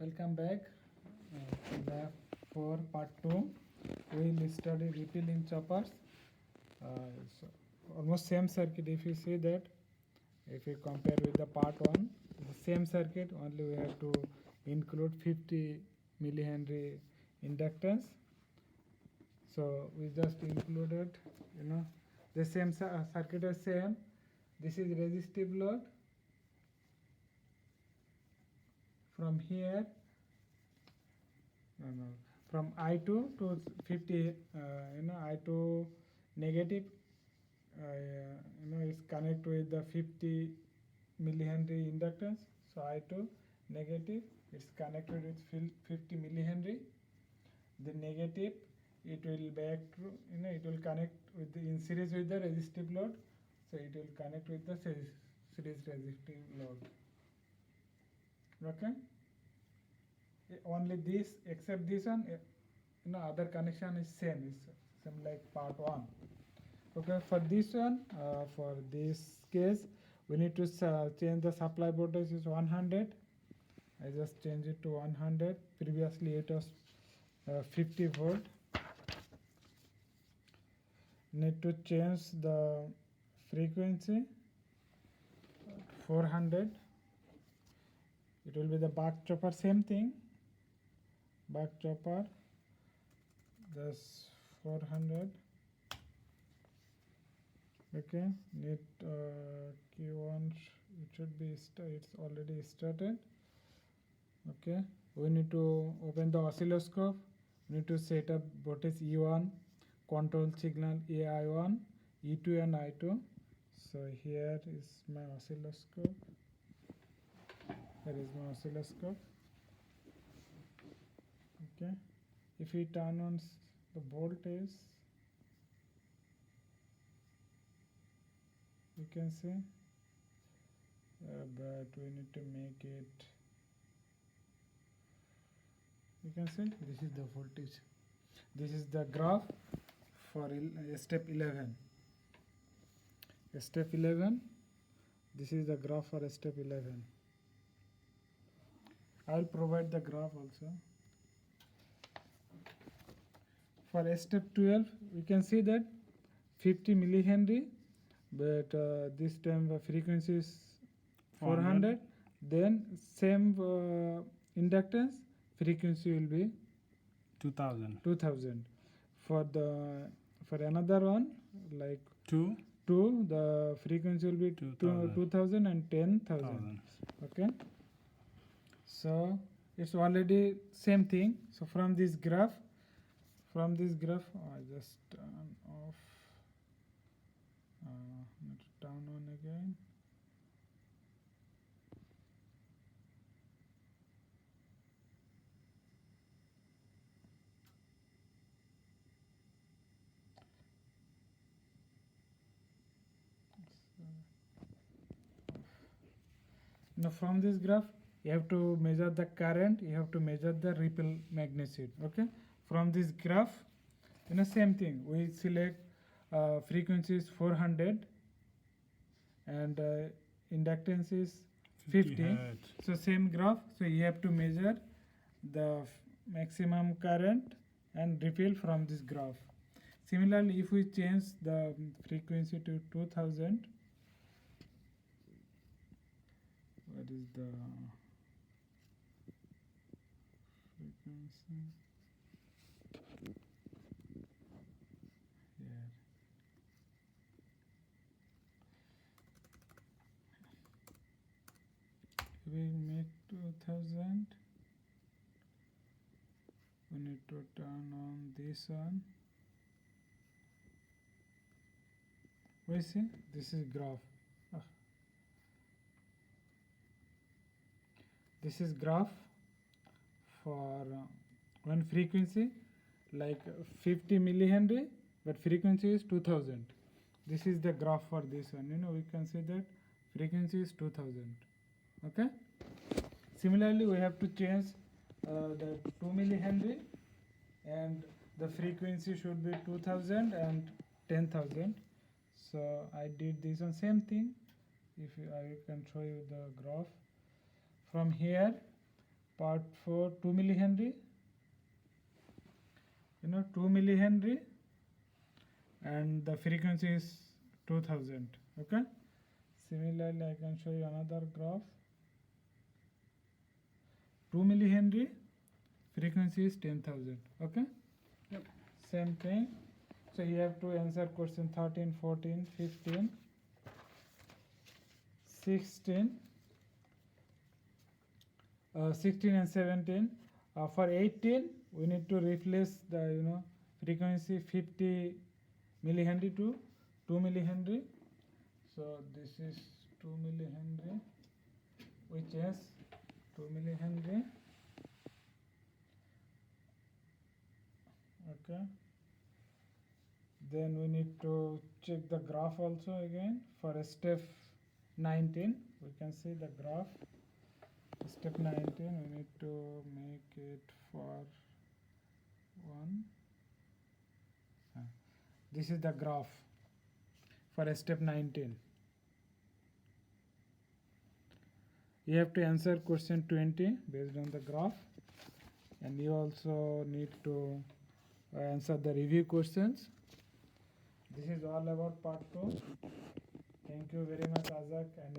Welcome back to lab 4 part 2. We will study repealing choppers. So almost same circuit. If you see that, if you compare with the part 1, the same circuit, only we have to include 50 millihenry inductance. So we just included, the same circuit is same. This is resistive load. From here, from I2 to 50, I2 negative, is connected with the 50 millihenry inductance. So I2 negative, it's connected with 50 millihenry. The negative, it will back to, it will connect with the, in series with the resistive load. So it will connect with the series resistive load. Okay. Only this, except this one, other connection is same like part 1. Okay, for this one, for this case, we need to change the supply voltage is 100. I just change it to 100. Previously it was 50 volt. Need to change the frequency 400. It will be the buck chopper, same thing. Buck chopper, just 400. Okay, need Q1, it should be it's already started. Okay, we need to open the oscilloscope. We need to set up voltage E1, control signal AI1, E2 and I2. So here is my oscilloscope. Here is my oscilloscope. Okay, if we turn on the voltage, you can see, but we need to make it, you can see this is the voltage. This is the graph for step 11. Step 11, this is the graph for step 11. I will provide the graph also. For step 12, we can see that 50 millihenry, but this time the frequency is 400. Then same inductance, frequency will be 2000. For another one, like 2, the frequency will be 2000 and 10,000. Okay, so it's already same thing. So from this graph, I just turn off, not turn on again. Now from this graph, you have to measure the current, you have to measure the ripple magnitude. Okay, from this graph, same thing. We select frequency is 400 and inductance is 50. So same graph. So you have to measure the maximum current and ripple from this graph. Similarly, if we change the frequency to 2000, what is the frequency? Here. We make 2000. We need to turn on this one. We see this is graph. This is graph for one frequency like 50 millihenry, but frequency is 2000. This is the graph for this one. We can see that frequency is 2000. Okay. Similarly, we have to change the 2 millihenry, and the frequency should be 2000 and 10,000. So I did this one, same thing. I can show you the graph. From here, Part 4, 2 millihenry. 2 millihenry, and the frequency is 2000. Okay. Similarly, I can show you another graph. 2 millihenry, frequency is 10,000. Okay. Yep. Same thing. So you have to answer question 13, 14, 15, 16, 16 and 17. For 18, we need to replace the frequency 50 millihenry to 2 millihenry. So this is 2 millihenry, which is 2 millihenry. Okay. Then we need to check the graph also again for step 19. We can see the graph. Step 19, we need to make it for 1. This is the graph for step 19. You have to answer question 20 based on the graph, and you also need to answer the review questions. This is all about part 2. Thank you very much, Azak. And